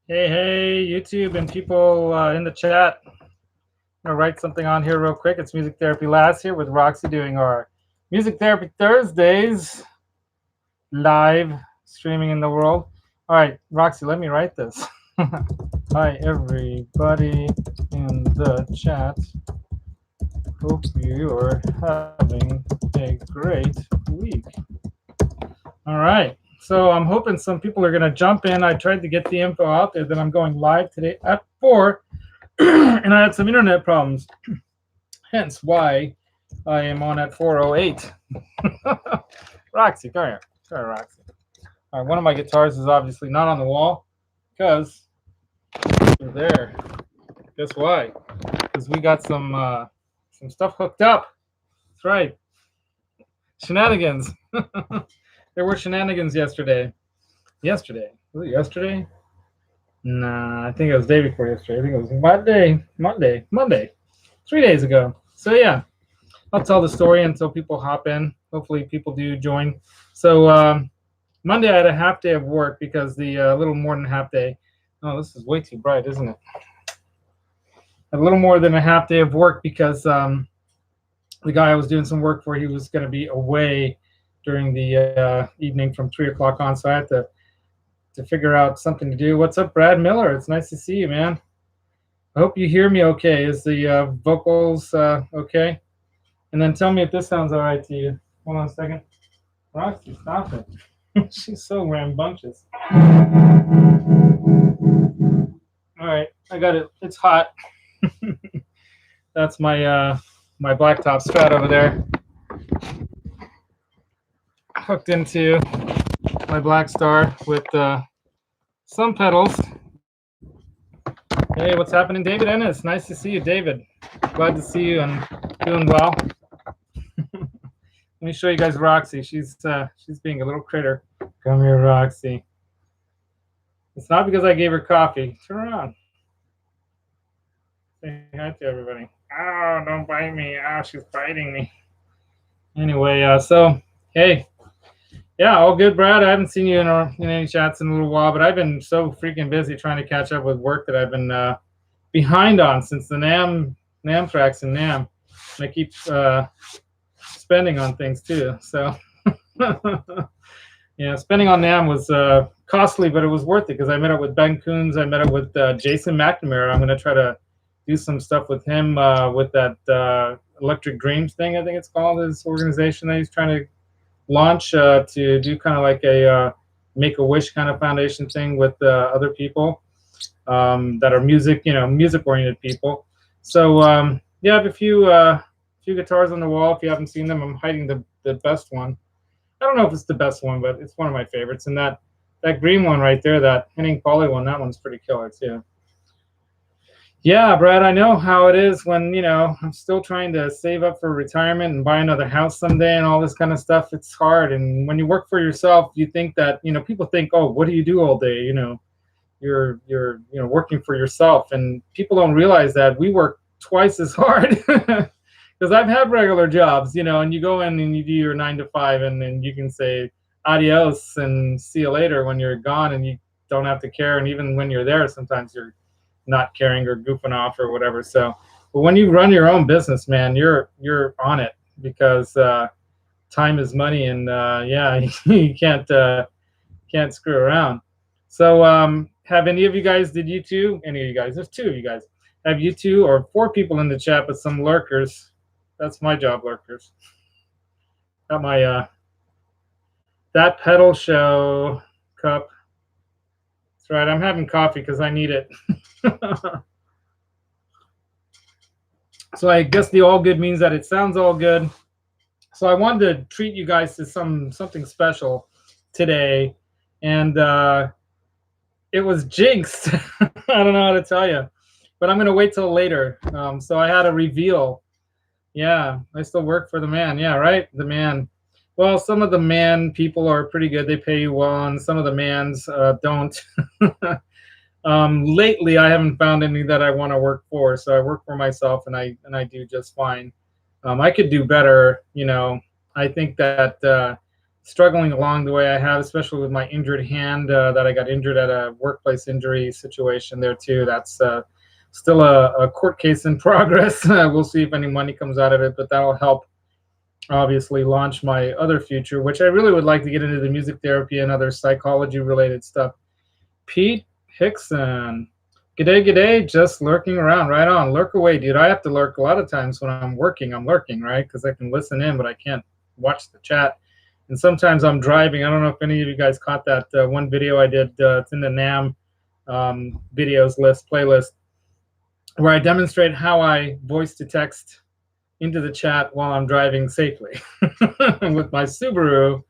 Hey, hey, YouTube and people in the chat. I'm gonna write something on here real quick. It's Music Therapy Last here with Roxy doing our Music Therapy Thursdays live streaming in the world. All right, Roxy, let me write this. Hi, everybody in the chat. Hope you're having a great week. All right. So I'm hoping some people are going to jump in. I tried to get the info out there that I'm going live today at 4, and I had some internet problems. Hence why I am on at 4:08. Roxy, come here. Come here, Roxy. All right, one of my guitars is obviously not on the wall because they're there. Guess why? Because we got some stuff hooked up. That's right. Shenanigans. There were shenanigans yesterday. Yesterday. Was it yesterday? Nah, I think it was the day before yesterday. I think it was Monday. 3 days ago. So yeah, I'll tell the story until people hop in. Hopefully people do join. So Monday I had a half day of work because the little more than a half day. Oh, this is way too bright, isn't it? A little more than a half day of work because the guy I was doing some work for, he was going to be away during the evening from 3 o'clock on. So I had to figure out something to do. What's up, Brad Miller? It's nice to see you, man. I hope you hear me okay. Is the vocals okay? And then tell me if this sounds all right to you. Hold on a second. Roxy, stop it. She's so rambunctious. All right, I got it. It's hot. That's my my Blacktop Strat over there, hooked into my Blackstar with some pedals. Hey, what's happening, David Ennis? Nice to see you, David. Glad to see you and doing well. Let me show you guys Roxy. She's being a little critter. Come here, Roxy. It's not because I gave her coffee. Turn around. Say hi to everybody. Oh, don't bite me. Oh, she's biting me. Anyway, so hey, yeah, all good, Brad. I haven't seen you in any chats in a little while, but I've been so freaking busy trying to catch up with work that I've been behind on since the NAM tracks and NAM. And I keep spending on things too. So yeah, spending on NAM was costly, but it was worth it because I met up with Ben Coons. I met up with Jason McNamara. I'm going to try to do some stuff with him with that Electric Dreams thing, I think it's called, his organization that he's trying to launch to do kind of like a Make-A-Wish kind of foundation thing with other people that are music-oriented people. So yeah, I have a few guitars on the wall. If you haven't seen them, I'm hiding the best one. I don't know if it's the best one, but it's one of my favorites. And that green one right there, that Henning Pauly one, that one's pretty killer too. Yeah, Brad, I know how it is when, I'm still trying to save up for retirement and buy another house someday and all this kind of stuff. It's hard. And when you work for yourself, you think that, people think, oh, what do you do all day? You're working for yourself. And people don't realize that we work twice as hard. Because I've had regular jobs, and you go in and you do your 9 to 5 and then you can say adios and see you later when you're gone and you don't have to care. And even when you're there, sometimes you're not caring or goofing off or whatever. So, but when you run your own business, man, you're on it because time is money, and yeah, you can't screw around. So, have any of you guys? Did you two? Any of you guys? There's 2 of you guys. Have you 2 or 4 people in the chat, but some lurkers? That's my job, lurkers. Got my that pedal show cup. That's right. I'm having coffee because I need it. So I guess the all good means that it sounds all good. So I wanted to treat you guys to something special today, and it was jinxed. I don't know how to tell you, but I'm gonna wait till later. So I had a reveal. Yeah, I still work for the man. Yeah, right, the man. Well, some of the man people are pretty good. They pay you well, and some of the mans don't. Lately, I haven't found any that I want to work for, so I work for myself, and I do just fine. I could do better, I think that struggling along the way I have, especially with my injured hand that I got injured at a workplace injury situation there too. That's still a court case in progress. We'll see if any money comes out of it, but that'll help obviously launch my other future, which I really would like to get into the music therapy and other psychology related stuff. Pete Hickson. G'day, g'day, just lurking around. Right on. Lurk away, dude. I have to lurk a lot of times when I'm working. I'm lurking, right? Because I can listen in, but I can't watch the chat. And sometimes I'm driving. I don't know if any of you guys caught that one video I did. It's in the NAM videos list, playlist, where I demonstrate how I voice to text into the chat while I'm driving safely with my Subaru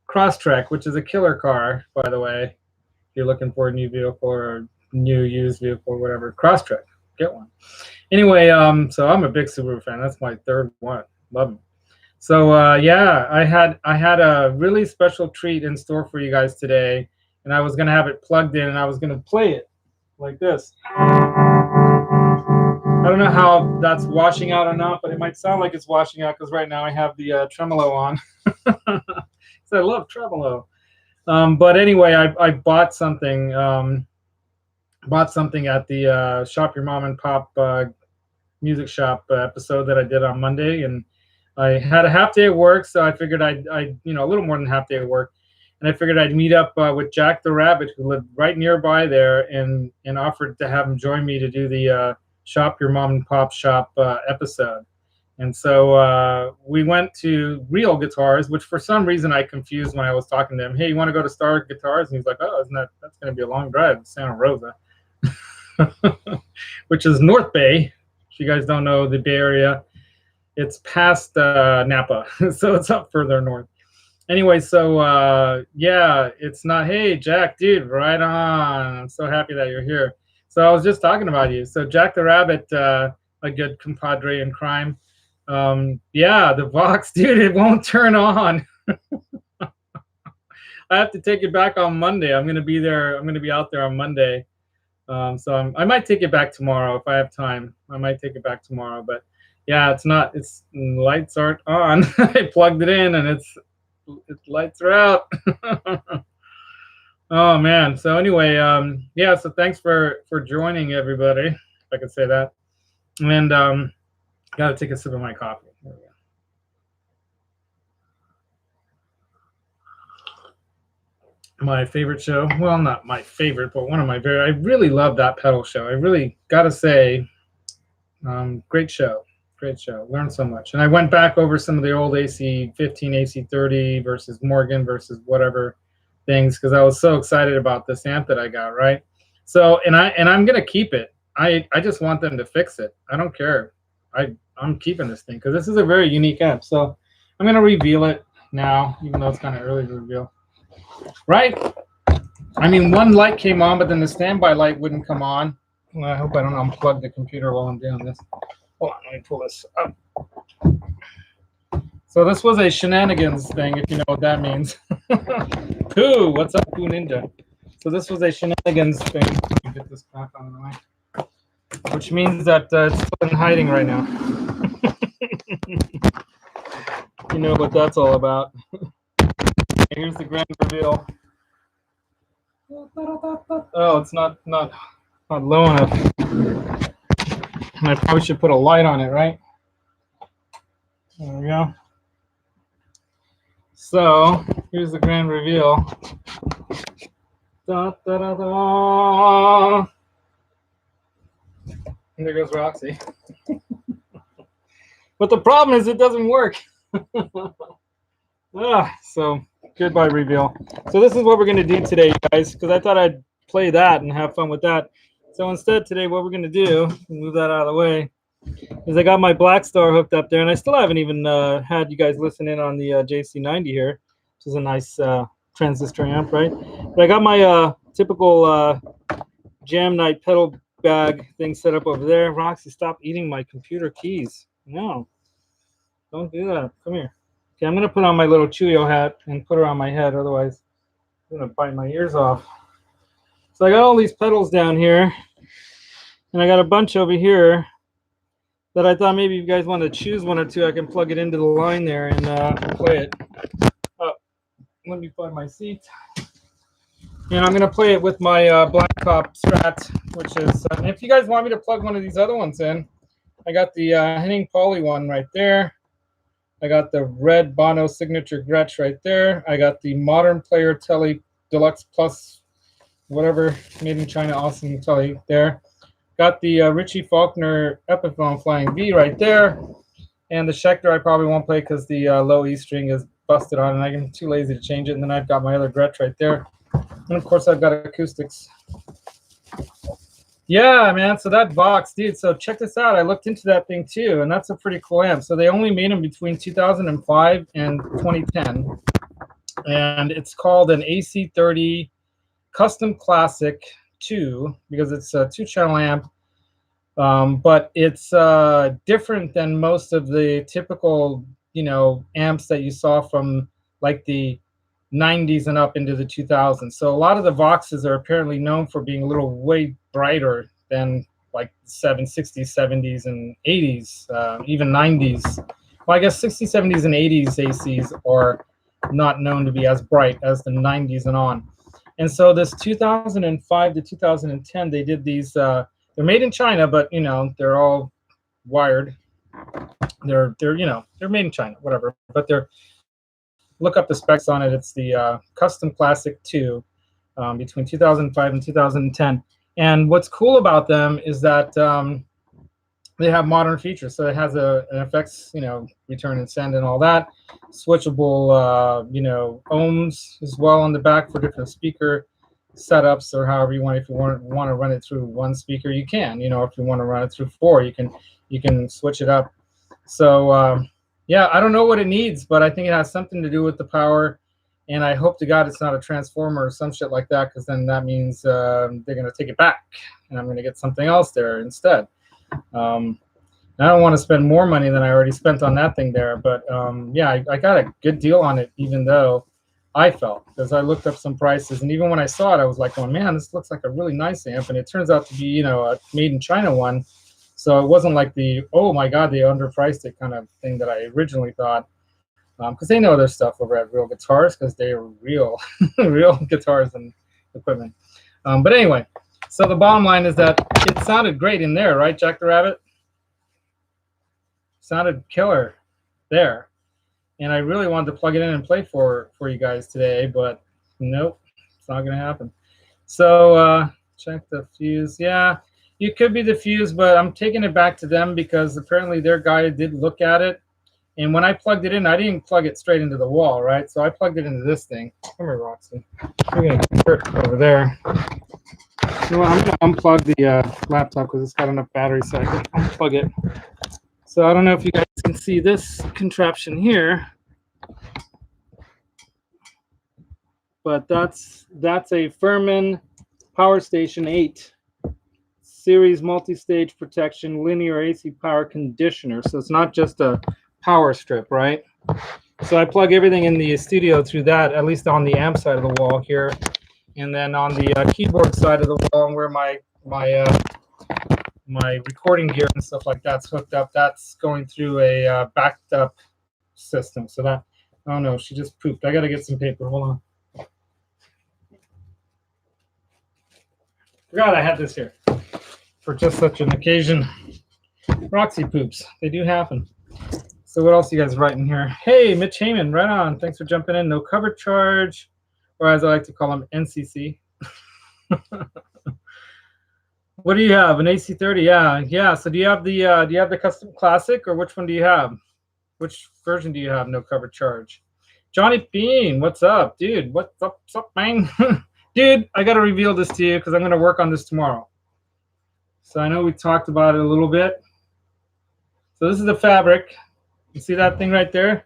Crosstrek, which is a killer car, by the way. If you're looking for a new vehicle or new used vehicle or whatever, Crosstrek, get one. Anyway, so I'm a big Subaru fan. That's my third one. Love them. So yeah, I had a really special treat in store for you guys today, and I was gonna have it plugged in, and I was gonna play it like this. I don't know how that's washing out or not, but it might sound like it's washing out because right now I have the tremolo on. So I love tremolo. But anyway, I bought something. Bought something at the Shop Your Mom and Pop music shop episode that I did on Monday, and I had a half day at work, so I figured I'd a little more than half day at work, and I figured I'd meet up with Jack the Rabbit, who lived right nearby there, and offered to have him join me to do the Shop Your Mom and Pop shop episode. And so we went to Real Guitars, which for some reason I confused when I was talking to him. Hey, you want to go to Star Guitars? And he's like, oh, that's going to be a long drive to Santa Rosa, which is North Bay. If you guys don't know the Bay Area, it's past Napa, so it's up further north. Anyway, so yeah, it's not, hey, Jack, dude, right on. I'm so happy that you're here. So I was just talking about you. So Jack the Rabbit, a good compadre in crime. Yeah, the Vox, dude, it won't turn on. I have to take it back on Monday. I'm going to be there. I'm going to be out there on Monday. So I might take it back tomorrow if I have time. I might take it back tomorrow, but yeah, it's lights aren't on. I plugged it in and its lights are out. Oh man. So anyway, yeah, so thanks for joining everybody, if I could say that. And gotta take a sip of my coffee. There we go. My favorite show, well, not my favorite, but one of my very, I really love that pedal show. I really gotta say, great show. Great show. Learned so much. And I went back over some of the old AC-15, AC-30 versus Morgan versus whatever things, because I was so excited about this amp that I got, right? So, and I'm gonna keep it. I just want them to fix it. I don't care. I'm keeping this thing because this is a very unique amp. So I'm gonna reveal it now, even though it's kind of early to reveal. Right? I mean, one light came on, but then the standby light wouldn't come on. Well, I hope I don't unplug the computer while I'm doing this. Hold on, let me pull this up. So this was a shenanigans thing, if you know what that means. Pooh, what's up, Pooh Ninja? So this was a shenanigans thing. Let me get this back on the way. Which means that it's still in hiding right now. You know what that's all about. Here's the grand reveal. Oh, it's not low enough. I probably should put a light on it, right? There we go. So here's the grand reveal. Da, da, da, da. And there goes Roxy. But the problem is it doesn't work. So goodbye reveal. So this is what we're going to do today, guys, because I thought I'd play that and have fun with that. So instead today what we're going to do, move that out of the way, is I got my Blackstar hooked up there, and I still haven't even had you guys listen in on the JC90 here, which is a nice transistor amp, right? But I got my typical Jam Night pedal bag thing set up over there. Roxy, stop eating my computer keys. No, don't do that. Come here. Okay, I'm going to put on my little Cheerio hat and put her on my head, otherwise I'm going to bite my ears off. So I got all these pedals down here, and I got a bunch over here that I thought maybe if you guys want to choose one or two, I can plug it into the line there and play it. Oh, Let me find my seat. And I'm going to play it with my Blacktop Strat, which is, and if you guys want me to plug one of these other ones in, I got the Henning Poly one right there. I got the red Bono signature Gretsch right there. I got the Modern Player Tele Deluxe Plus, whatever, made in China, awesome Tele there. Got the Richie Faulkner Epiphone Flying V right there. And the Schecter I probably won't play because the low E string is busted on, and I'm too lazy to change it. And then I've got my other Gretsch right there. And of course, I've got acoustics. Yeah, man. So that box, dude. So check this out. I looked into that thing too, and that's a pretty cool amp. So they only made them between 2005 and 2010, and it's called an AC30 Custom Classic 2 because it's a 2-channel amp. But it's different than most of the typical, amps that you saw from like the 90s and up into the 2000s. So a lot of the Voxes are apparently known for being a little way brighter than like 60s, 70s, and 80s, even 90s. Well, I guess 60s, 70s, and 80s ACs are not known to be as bright as the 90s and on. And so this 2005 to 2010, they did these. They're made in China, but they're all wired. They're made in China, whatever. But look up the specs on it. It's the Custom Classic 2 between 2005 and 2010. And what's cool about them is that they have modern features. So it has an effects, return and send and all that. Switchable, ohms as well on the back for different speaker setups, or however you want. If you want to run it through one speaker, you can. If you want to run it through 4, you can switch it up. So yeah, I don't know what it needs, but I think it has something to do with the power. And I hope to God it's not a transformer or some shit like that, because then that means they're going to take it back, and I'm going to get something else there instead. I don't want to spend more money than I already spent on that thing there, but yeah, I got a good deal on it, even though I felt, because I looked up some prices, and even when I saw it, I was like, oh man, this looks like a really nice amp, and it turns out to be, a made in China one. So it wasn't like the, oh my God, they underpriced it kind of thing that I originally thought, because they know their stuff over at Real Guitars, because they are real, real guitars and equipment. But anyway, so the bottom line is that it sounded great in there, right, Jack the Rabbit? Sounded killer there. And I really wanted to plug it in and play for you guys today, but nope, it's not going to happen. So check the fuse. Yeah, you could be the fuse, but I'm taking it back to them because apparently their guy did look at it. And when I plugged it in, I didn't plug it straight into the wall, right? So I plugged it into this thing. Come here, Roxy. We're going to put it over there. You know what, I'm going to unplug the laptop because it's got enough battery so I can unplug it. So I don't know if you guys can see this contraption here, but that's a Furman Power Station 8 series multi-stage protection linear AC power conditioner. So it's not just a power strip, right? So I plug everything in the studio through that, at least on the amp side of the wall here, and then on the keyboard side of the wall, where my recording gear and stuff like that's hooked up, that's going through a backed up system. So that, oh no, she just pooped. I got to get some paper. Hold on. Forgot I had this here for just such an occasion. Roxy poops. They do happen. So what else you guys writing here? Hey, Mitch Heyman, right on. Thanks for jumping in. No cover charge, or as I like to call them, NCC. What do you have? An AC30? Yeah. So do you have the Custom Classic, or which one do you have? Which version do you have? No cover charge. Johnny Bean, what's up, dude? What's up, man? Dude, I got to reveal this to you because I'm going to work on this tomorrow. So I know we talked about it a little bit. So this is the fabric. You see that thing right there?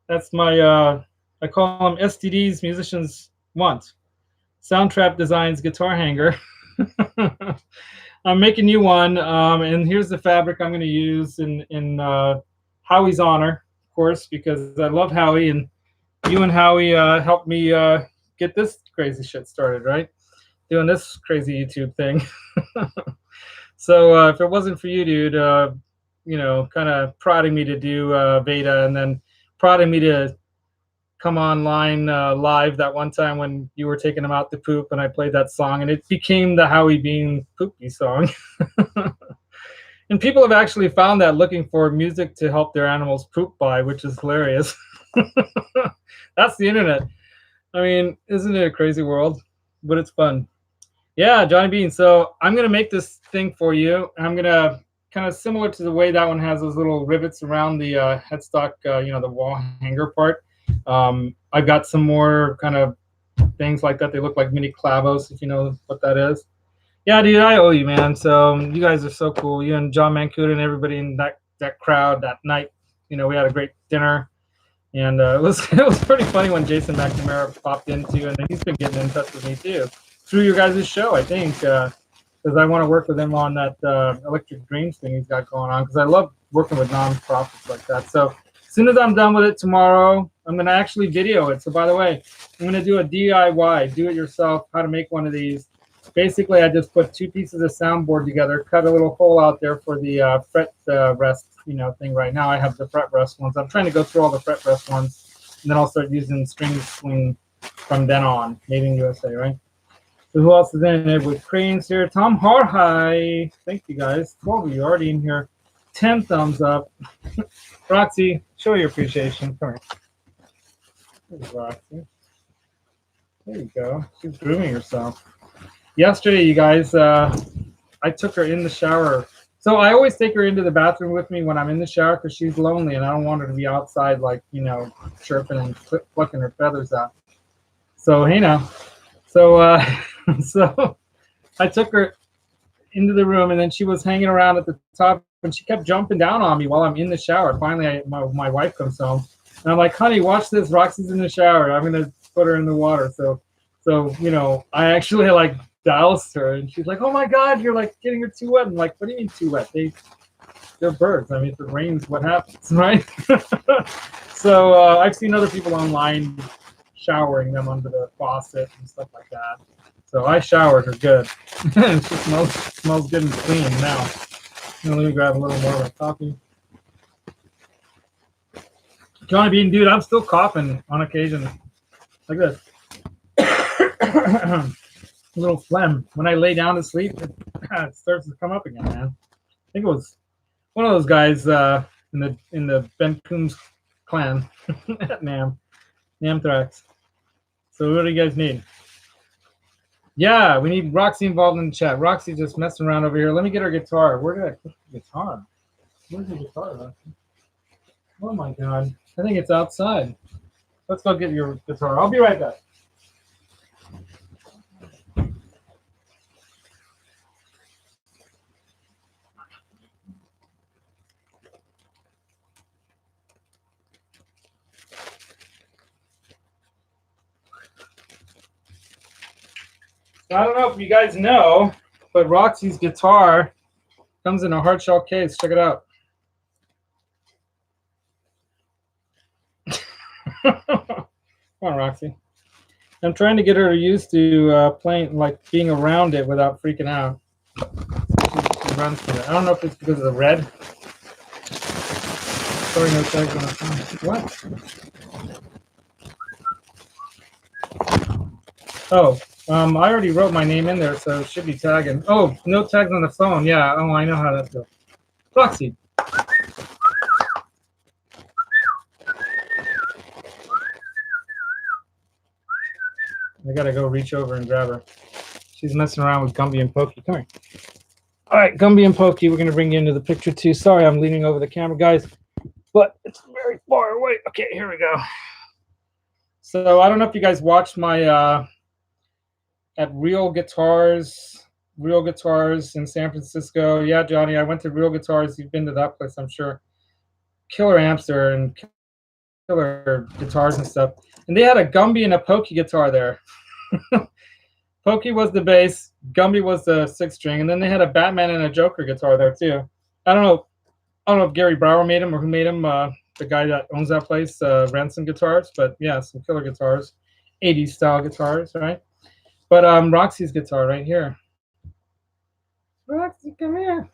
That's my, I call them STDs musicians want. Soundtrap Designs guitar hanger. I'm making you one, and here's the fabric I'm going to use in Howie's honor, of course, because I love Howie, and you and Howie helped me get this crazy shit started, right? Doing this crazy YouTube thing. So if it wasn't for you, dude, kind of prodding me to do beta, and then prodding me to come online live that one time when you were taking them out to poop, and I played that song, and it became the Howie Bean poopy song. And people have actually found that looking for music to help their animals poop by, which is hilarious. That's the internet. I mean, isn't it a crazy world? But it's fun. Yeah, Johnny Bean. So I'm going to make this thing for you. I'm going to kind of similar to the way that one has those little rivets around the headstock, the wall hanger part. I've got some more kind of things like that. They look like mini clavos, if you know what that is. Yeah, dude, I owe you, man. So you guys are so cool. You and John Mancuda and everybody in that crowd that night. We had a great dinner, and it was it was pretty funny when Jason McNamara popped in too, and he's been getting in touch with me too through your guys' show, I think, because I want to work with him on that Electric Dreams thing he's got going on, because I love working with nonprofits like that. So as soon as I'm done with it tomorrow, I'm going to actually video it. So by the way, I'm going to do a DIY, do it yourself, how to make one of these. Basically, I just put two pieces of soundboard together, cut a little hole out there for the fret rest, thing. Right now, I have the fret rest ones. I'm trying to go through all the fret rest ones, and then I'll start using string swing from then on. Made in USA, right? So who else is in it with cranes here? Tom Harhigh. Thank you, guys. 12 of you already in here. 10 thumbs up. Roxy, show your appreciation. Come here. There's Roxy. There you go. She's grooming herself. Yesterday, you guys, I took her in the shower. So I always take her into the bathroom with me when I'm in the shower because she's lonely and I don't want her to be outside, like, chirping and plucking her feathers out. So, hey now. So, so I took her into the room, and then she was hanging around at the top, and she kept jumping down on me while I'm in the shower. Finally, my wife comes home, and I'm like, honey, watch this. Roxy's in the shower. I'm going to put her in the water. So, I actually doused her, and she's like, oh my God, you're like getting her too wet. I'm like, what do you mean too wet? They're birds. I mean, if it rains, what happens, right? So I've seen other people online showering them under the faucet and stuff like that. So I showered her good. It smells good and clean now. Let me grab a little more of my coffee. Johnny Bean, dude, I'm still coughing on occasion. Like this. A little phlegm. When I lay down to sleep, it starts to come up again, man. I think it was one of those guys in the Ben Coombs clan at Namthrax. So what do you guys need? Yeah, we need Roxy involved in the chat. Roxy's just messing around over here. Let me get her guitar. Where did I put the guitar? Where's the guitar, Roxy? Oh my God. I think it's outside. Let's go get your guitar. I'll be right back. I don't know if you guys know, but Roxy's guitar comes in a hard shell case. Check it out. Come on, Roxy. I'm trying to get her used to playing, like being around it without freaking out. She runs for it. I don't know if it's because of the red. Sorry, no tags on the phone. What? Oh. I already wrote my name in there, so it should be tagging. Oh, no tags on the phone. Yeah. Oh, I know how that goes. Roxy. I gotta go reach over and grab her. She's messing around with Gumby and Pokey. Come here. All right, Gumby and Pokey, we're gonna bring you into the picture too. Sorry, I'm leaning over the camera, guys, but it's very far away. Okay, here we go. So I don't know if you guys watched my at Real Guitars in San Francisco. Yeah, Johnny, I went to Real Guitars. You've been to that place, I'm sure. Killer amps there and killer guitars and stuff. And they had a Gumby and a Pokey guitar there. Pokey was the bass, Gumby was the sixth string, and then they had a Batman and a Joker guitar there too. I don't know if Gary Brower made them or who made them. The guy that owns that place, Ransom Guitars, but yeah, some killer guitars, 80s style guitars, right? But Roxy's guitar right here. Roxy, come here.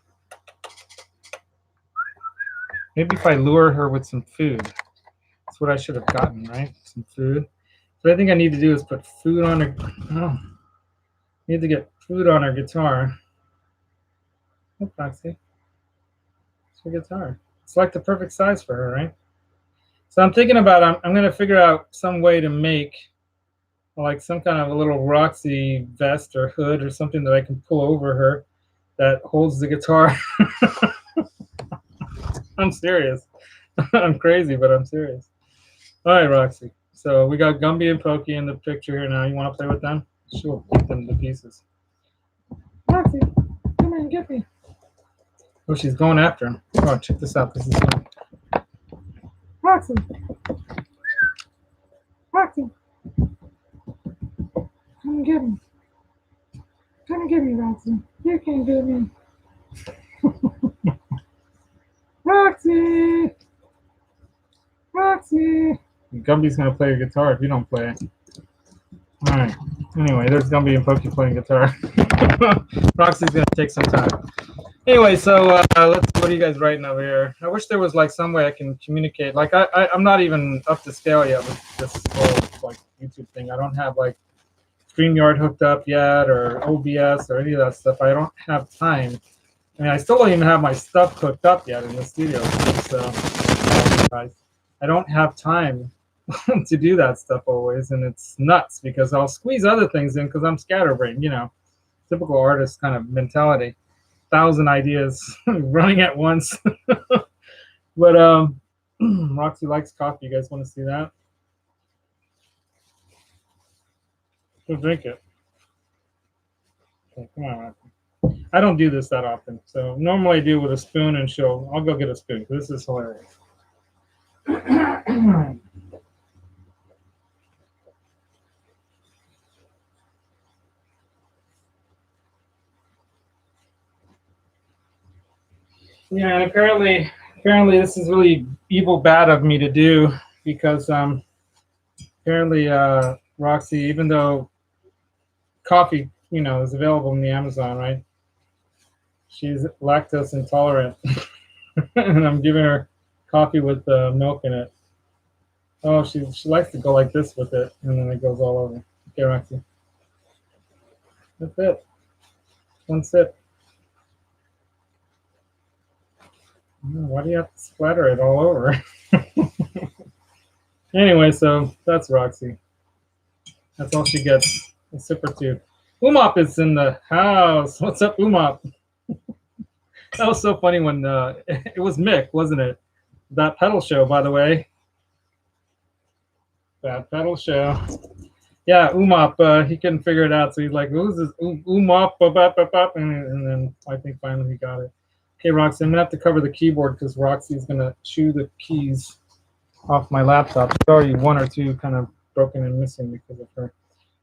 Maybe if I lure her with some food. That's what I should have gotten, right? some food. What I think I need to do is put food on her. Oh, need to get food on her guitar. Oh, Roxy. It's her guitar. It's like the perfect size for her, right? So I'm thinking about I'm going to figure out some way to make like some kind of a little Roxy vest or hood or something that I can pull over her that holds the guitar. I'm serious. I'm crazy, but I'm serious. All right, Roxy. So we got Gumby and Pokey in the picture here now. You want to play with them? Sure, put them to pieces. Roxy, come here and get me. Oh, she's going after him. Oh, check this out. This is fun. Roxy. Roxy. Come and get me. Come and get me, Roxy. You can't get me. Roxy. Roxy. Gumby's going to play your guitar if you don't play it. All right. Anyway, there's Gumby and Pokey playing guitar. Roxy's going to take some time. Anyway, so let's. What are you guys writing over here? I wish there was like some way I can communicate. Like I'm not even up to scale yet with this whole like YouTube thing. I don't have like StreamYard hooked up yet, or OBS, or any of that stuff. I don't have time. I mean, I still don't even have my stuff hooked up yet in the studio. So I don't have time to do that stuff always, and it's nuts because I'll squeeze other things in because I'm scatterbrained. You know, typical artist kind of mentality. 1,000 ideas running at once. But Roxy likes coffee. You guys want to see that? She'll drink it. Okay, come on, Roxy. I don't do this that often. So normally I do with a spoon, and I'll go get a spoon because this is hilarious. Yeah, and apparently this is really evil bad of me to do because apparently Roxy, even though coffee, is available in the Amazon, right? She's lactose intolerant, and I'm giving her coffee with milk in it. Oh, she likes to go like this with it, and then it goes all over. Okay, Roxy. That's it. One sip. Why do you have to splatter it all over? Anyway, so that's Roxy. That's all she gets. A sip or two. Umop is in the house. What's up, Umop? That was so funny when it was Mick, wasn't it? That pedal show, by the way. That pedal show. Yeah, Umop, he couldn't figure it out, so he's like, who's this Umop? And then I think finally he got it. Okay, Roxy, I'm going to have to cover the keyboard because Roxy's going to chew the keys off my laptop. There's already one or two kind of broken and missing because of her.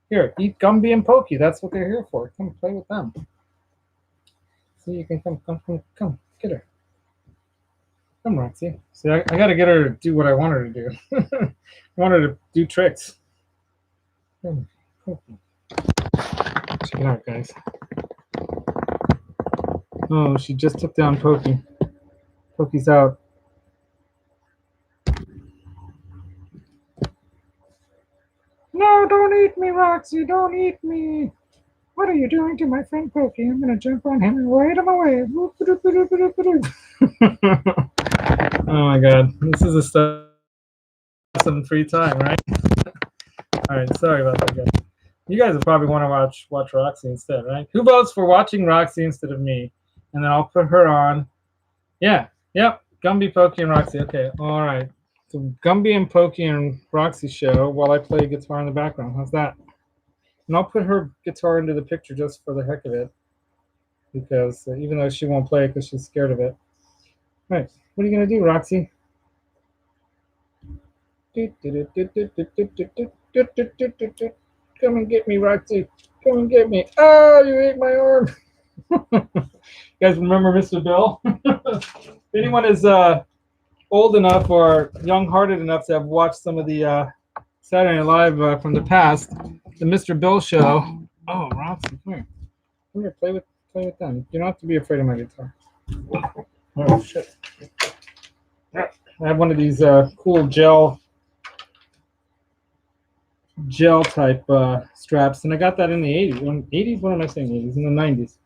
Here, eat Gumby and Pokey. That's what they're here for. Come play with them. See, you can come, get her. Come, Roxy. See, I got to get her to do what I want her to do. I want her to do tricks. Come, check it out, guys. Oh, she just took down Pokey. Pokey's out. No, don't eat me, Roxy. Don't eat me. What are you doing to my friend Pokey? I'm going to jump on him and wait him away. Oh, my God. This is a stuff some free time, right? All right, sorry about that, guys. You guys will probably want to watch Roxy instead, right? Who votes for watching Roxy instead of me? And then I'll put her on. Yeah, yep. Gumby, Pokey, and Roxy. Okay, all right. So Gumby and Pokey and Roxy show while I play guitar in the background. How's that? And I'll put her guitar into the picture just for the heck of it, because even though she won't play it because she's scared of it. All right, what are you gonna do, Roxy? Come and get me, Roxy. Come and get me. Oh, you ate my arm. You guys remember Mr. Bill? If anyone is old enough or young-hearted enough to have watched some of the Saturday Night Live from the past, the Mr. Bill show. Oh, Roxy, come here. Come here, play with them. You don't have to be afraid of my guitar. Oh, shit. I have one of these cool gel gel type straps, and I got that in the 80s. 80s? What am I saying? 80s? In the 90s,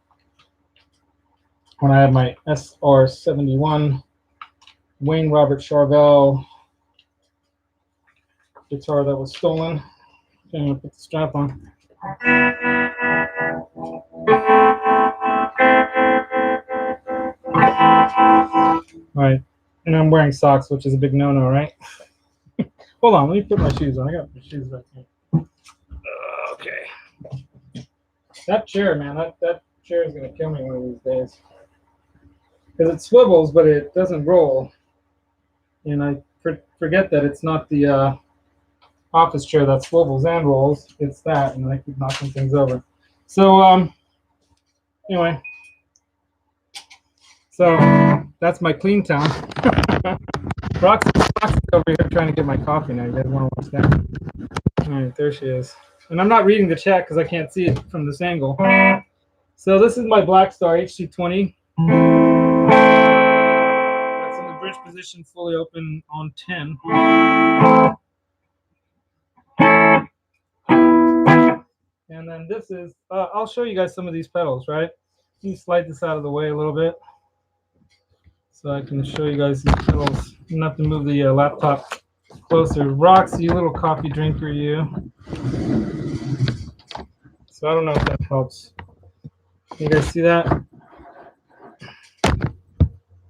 when I had my SR-71 Wayne Robert Charvel guitar that was stolen. Okay, I'm gonna put the strap on. All right, and I'm wearing socks, which is a big no-no, right? Hold on, let me put my shoes on. I got my shoes back here. Okay. That chair, man, that chair is gonna kill me one of these days. Because it swivels, but it doesn't roll. And I forget that it's not the office chair that swivels and rolls. It's that, and I keep knocking things over. So, anyway. So, that's my clean town. Roxy's over here trying to get my coffee now. You guys want to watch that? All right, there she is. And I'm not reading the chat because I can't see it from this angle. So this is my Blackstar HT 20. That's in the bridge position, fully open on 10. And then this is, I'll show you guys some of these pedals, right? Let me slide this out of the way a little bit so I can show you guys these pedals. I'm gonna have to move the laptop closer. Roxy, little coffee drinker, you. So I don't know if that helps. You guys see that?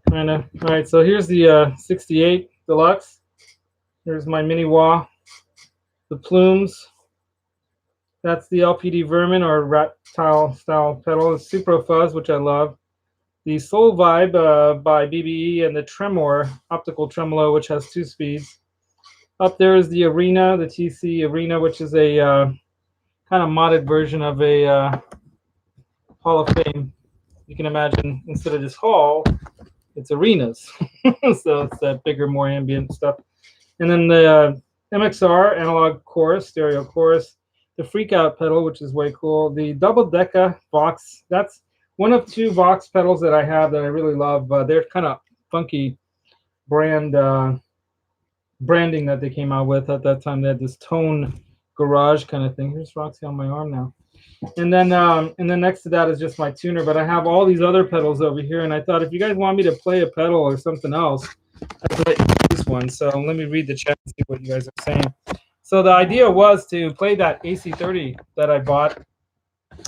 Kind of. All right, so here's the 68 Deluxe. Here's my mini wah. The plumes. That's the LPD Vermin or Reptile style pedal. It's Super Fuzz, which I love. The Soul Vibe by BBE and the Tremor optical tremolo, which has 2 speeds. Up there is the Arena, the TC Arena, which is a kind of modded version of a Hall of Fame. You can imagine instead of just hall, it's arenas. So it's that bigger, more ambient stuff. And then the MXR analog chorus, stereo chorus. The Freak Out pedal, which is way cool. The Double Decca Vox. That's one of 2 Vox pedals that I have that I really love. They're kind of funky branding that they came out with at that time. They had this tone garage kind of thing. Here's Roxy on my arm now. And then next to that is just my tuner. But I have all these other pedals over here, and I thought if you guys want me to play a pedal or something else, I could use one. So let me read the chat and see what you guys are saying. So the idea was to play that AC30 that I bought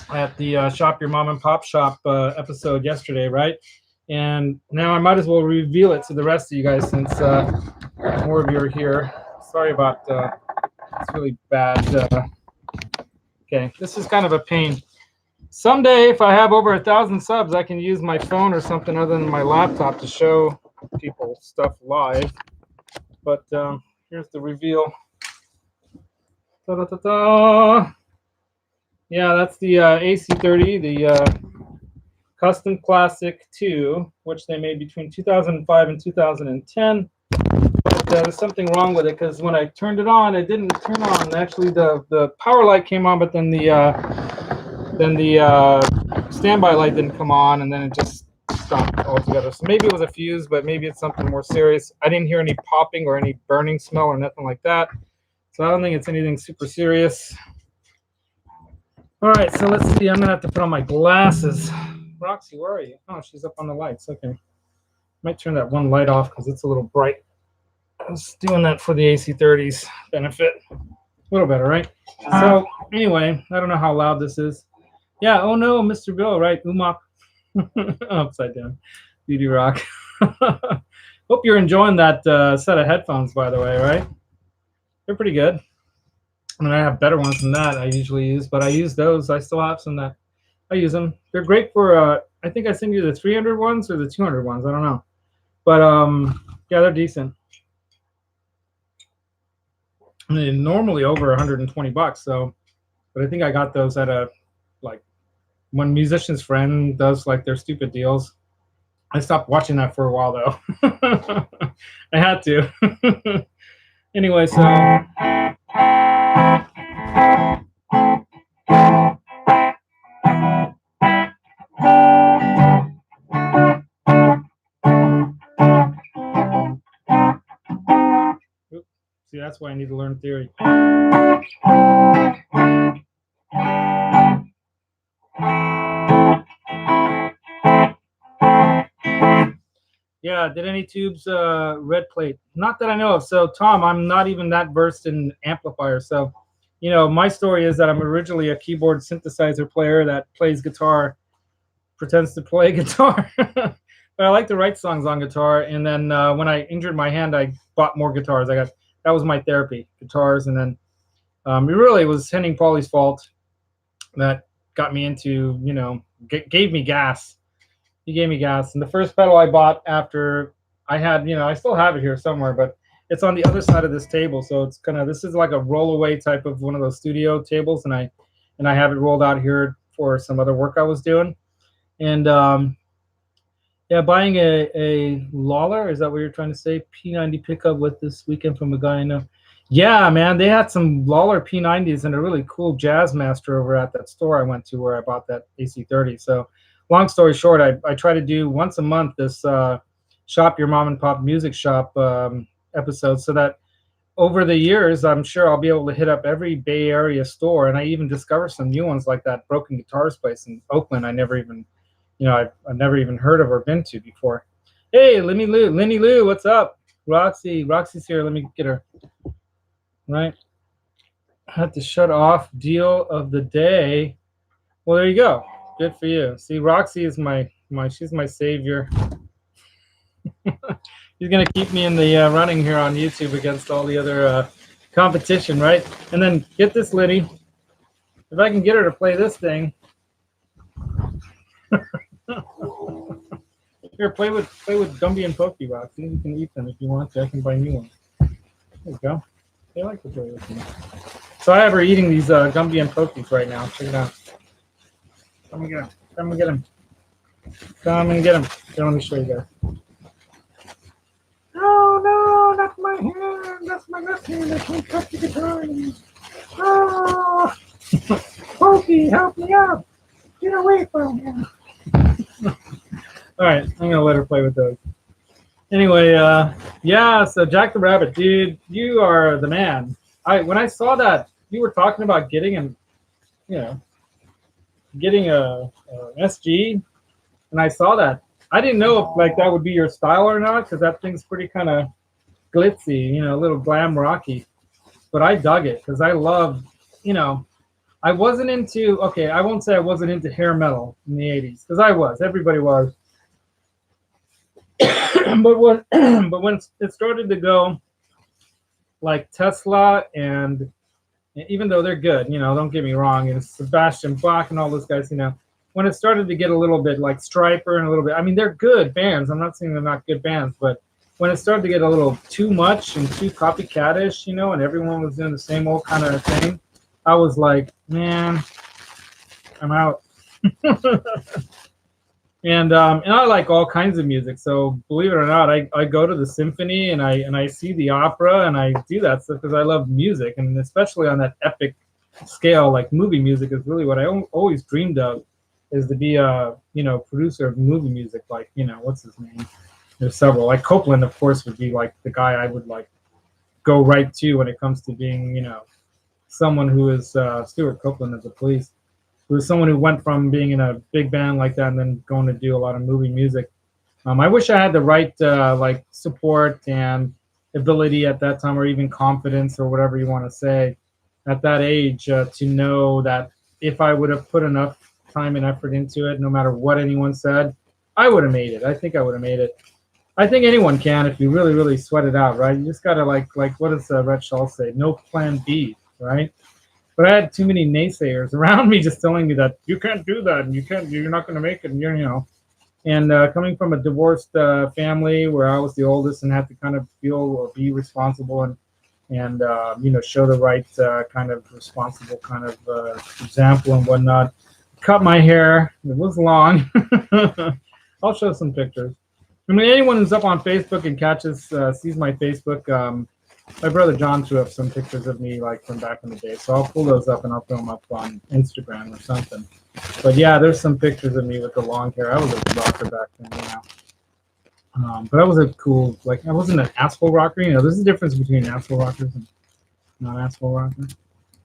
at the Shop Your Mom and Pop Shop episode yesterday, right? And now I might as well reveal it to the rest of you guys since more of you are here. Sorry about it's really bad. Okay, this is kind of a pain. Someday, if I have over 1,000 subs, I can use my phone or something other than my laptop to show people stuff live. But here's the reveal. Ta-da-ta-ta. Yeah, that's the AC30, the Custom Classic 2, which they made between 2005 and 2010. But there's something wrong with it because when I turned it on, it didn't turn on. Actually, the power light came on, but then the standby light didn't come on, and then it just stopped altogether. So maybe it was a fuse, but maybe it's something more serious. I didn't hear any popping or any burning smell or nothing like that. So I don't think it's anything super serious. All right, so let's see. I'm gonna have to put on my glasses. Roxy, where are you? Oh, she's up on the lights. Okay, might turn that one light off because it's a little bright. I was doing that for the AC30's benefit. A little better, right? So anyway, I don't know how loud this is. Yeah. Oh no, Mr. Bill, right? Umop. Upside down. Beauty rock. Hope you're enjoying that set of headphones, by the way, right? They're pretty good. I mean, I have better ones than that I usually use, but I use those. I still have some that I use them. They're great for, I think I sent you the 300 ones or the 200 ones. I don't know. But, yeah, they're decent. And they're normally over 120 bucks. So, but I think I got those at a, like, when Musician's Friend does, like, their stupid deals. I stopped watching that for a while, though. I had to. Anyway, so... See, that's that's why I need to learn theory. Yeah, did any tubes red plate? Not that I know of. So Tom, I'm not even that versed in amplifiers. So, you know, my story is that I'm originally a keyboard synthesizer player that plays guitar, pretends to play guitar. But I like to write songs on guitar. And then when I injured my hand, I bought more guitars. That was my therapy, guitars. And then it really was Henning Pauly's fault that got me into, you know, gave me gas. He gave me gas. And the first pedal I bought after I had, you know, I still have it here somewhere, but it's on the other side of this table. So it's kind of, this is like a rollaway type of one of those studio tables. And I have it rolled out here for some other work I was doing. And yeah, buying a Lawler, is that what you're trying to say? P90 pickup with this weekend from a guy I know. Yeah, man, they had some Lawler P90s and a really cool Jazz Master over at that store I went to where I bought that AC30. So long story short, I try to do once a month this Shop Your Mom and Pop Music Shop episode, so that over the years, I'm sure I'll be able to hit up every Bay Area store, and I even discover some new ones like that Broken Guitars place in Oakland I never even, you know, I've never even heard of or been to before. Hey, Lenny Lou, what's up? Roxy's here. Let me get her. Right. I had to shut off deal of the day. Well, there you go. Good for you. See, Roxy is she's my savior. She's gonna keep me in the running here on YouTube against all the other competition, right? And then get this, Liddy. If I can get her to play this thing. Here, play with Gumby and Pokey, Roxy. You can eat them if you want to. I can buy new ones. There you go. They like to play with them. So I have her eating these Gumby and Pokies right now. Check it out. Come and get them. Come and get them. Come and get them. Here, let me show you guys. Oh no, that's my hand. That's my left hand. I can't touch the guitar anymore. Oh, Pokey, help me out. Get away from him. All right, I'm gonna let her play with those. Anyway, yeah. So Jack the Rabbit, dude, you are the man. When I saw that you were talking about getting an, you know, getting a SG, and I saw that, I didn't know if like that would be your style or not, because that thing's pretty kind of glitzy, you know, a little glam rocky. But I dug it because I love, you know, I wasn't into, okay, I won't say I wasn't into hair metal in the 80s, because I was. Everybody was. but when it started to go like Tesla, and even though they're good, you know, don't get me wrong, and Sebastian Bach and all those guys, you know, when it started to get a little bit like Stryper and a little bit, I mean, they're good bands. I'm not saying they're not good bands, but when it started to get a little too much and too copycatish, you know, and everyone was doing the same old kind of thing, I was like, man, I'm out. And I like all kinds of music. So believe it or not, I go to the symphony and I see the opera, and I do that stuff because I love music, and especially on that epic scale, like movie music is really what I always dreamed of, is to be a, you know, producer of movie music. Like, you know, what's his name? There's several. Like Copeland, of course, would be like the guy I would like go right to when it comes to being, you know, someone who is Stuart Copeland of the Police. Who was someone who went from being in a big band like that and then going to do a lot of movie music. I wish I had the right like support and ability at that time, or even confidence, or whatever you want to say, at that age, to know that if I would have put enough time and effort into it, no matter what anyone said, I would have made it. I think I would have made it. I think anyone can if you really, really sweat it out, right? You just gotta like what does Rhett Shull say? No plan B, right? But I had too many naysayers around me just telling me that you can't do that, and you're not going to make it, and you're, you know. And coming from a divorced family where I was the oldest and had to kind of feel or be responsible and you know, show the right kind of responsible kind of example and whatnot. Cut my hair. It was long. I'll show some pictures. I mean, anyone who's up on Facebook and sees my Facebook. My brother John threw up some pictures of me like from back in the day, so I'll pull those up and I'll throw them up on Instagram or something. But yeah, there's some pictures of me with the long hair. I was a rocker back then, you know. But I was a cool, like, I wasn't an asshole rocker. You know, there's a difference between asshole rockers and Not asshole rocker.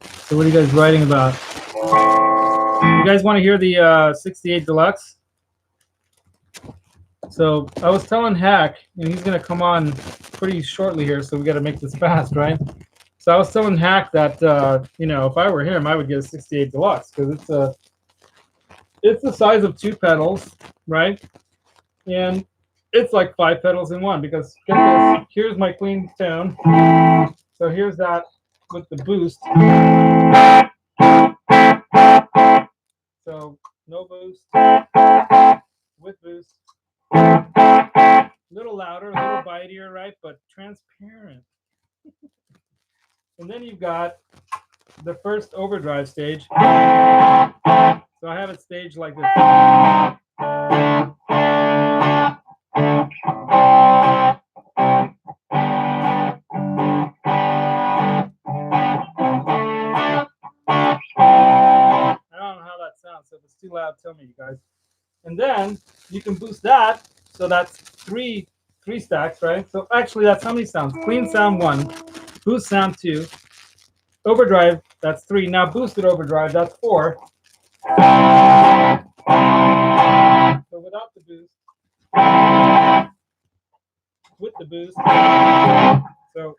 So what are you guys writing about? You guys want to hear the 68 Deluxe? So I was telling Hack, and he's going to come on pretty shortly here, so we got to make this fast, right? So I was telling Hack that you know, if I were him, I would get a 68 Deluxe because it's the size of 2 pedals, right? And it's like 5 pedals in one because get this, here's my clean tone. So here's that with the boost. So no boost, with boost. A little louder, a little bitier, right? But transparent. And then you've got the first overdrive stage. So I have it staged like this. I don't know how that sounds, so if it's too loud, tell me, you guys. And then you can boost that, so that's three stacks, right? So actually, that's how many sounds? Clean sound 1, boost sound 2, overdrive, that's 3. Now boosted overdrive, that's 4. So without the boost, with the boost, so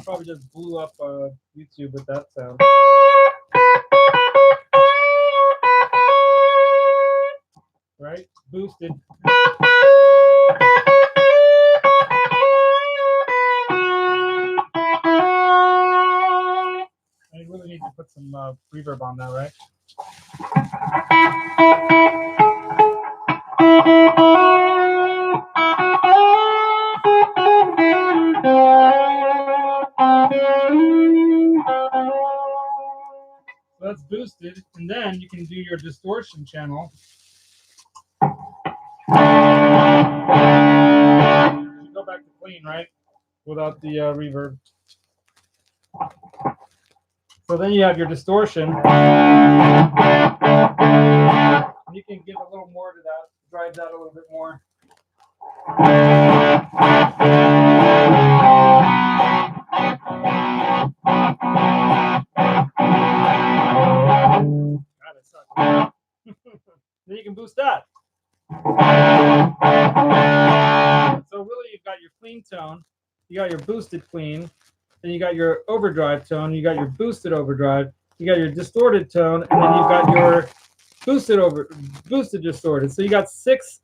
probably just blew up YouTube with that sound. Right? Boosted. I really need to put some reverb on that, right? So that's boosted, and then you can do your distortion channel. You go back to clean, right? Without the reverb. So then you have your distortion. You can give a little more to that, drive that a little bit more. God, it sucks. Then you can boost that. So really, you've got your clean tone, you got your boosted clean, then you got your overdrive tone, you got your boosted overdrive, you got your distorted tone, and then you've got your boosted distorted. So you got 6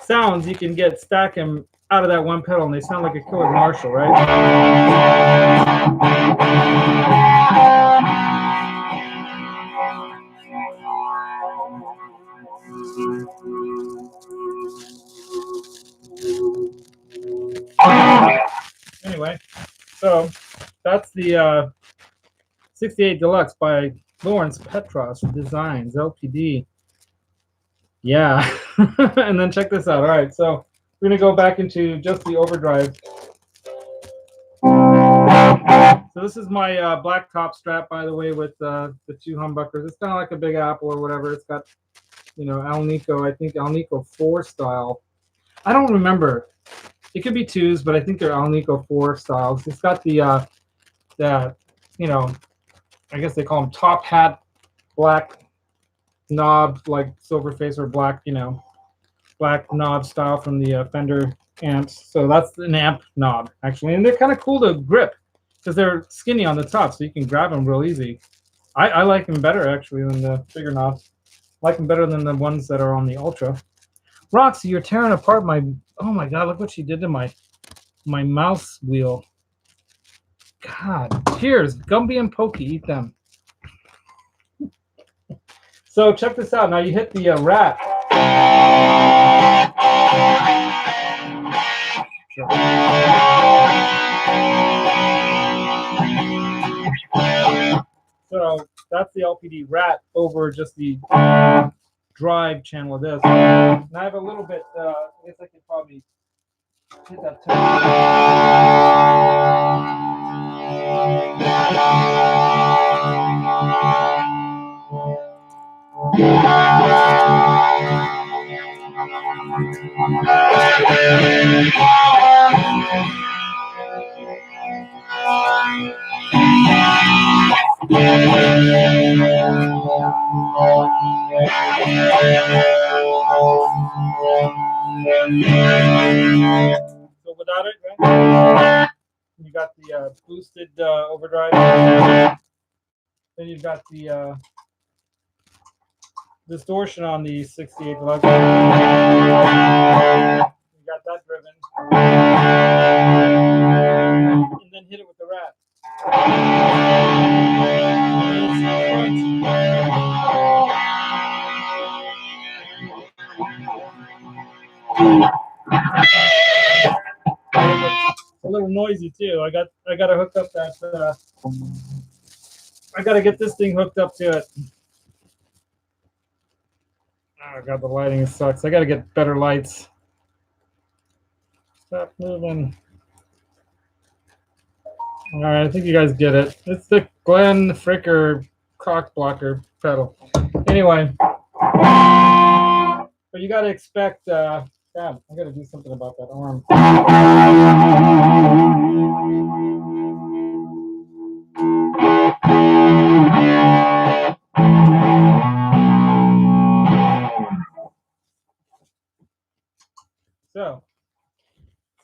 sounds you can stack them out of that one pedal, and they sound like a killer Marshall, right? Anyway, so that's the 68 Deluxe by Lawrence Petros Designs, LPD. Yeah. And then check this out. All right, so we're going to go back into just the overdrive. So this is my Blacktop Strat, by the way, with the 2 humbuckers. It's kind of like a Big Apple or whatever. It's got, you know, Alnico, I think Alnico 4 style. I don't remember. It could be 2s, but I think they're Alnico 4 styles. It's got the, you know, I guess they call them top hat black knob, like silver face or black, you know, black knob style from the Fender amps. So that's an amp knob, actually. And they're kind of cool to grip because they're skinny on the top, so you can grab them real easy. I like them better, actually, than the bigger knobs. I like them better than the ones that are on the Ultra. Roxy, you're tearing apart my... Oh, my God, look what she did to my mouse wheel. God, cheers. Gumby and Pokey, eat them. So check this out. Now you hit the rat. So that's the LPD rat over just the drive channel of this. And I have a little bit, I guess I could probably hit that So without it, right? You got the boosted overdrive. Then you've got the distortion on the 68 Deluxe. You got that driven. And then hit it with the rat. A little noisy too. I gotta hook up that I gotta get this thing hooked up to it. Oh god, the lighting sucks. I gotta get better lights. Stop moving. Alright, I think you guys get it. It's the Glenn Fricker cock blocker pedal. Anyway. But you gotta expect damn, I gotta do something about that arm.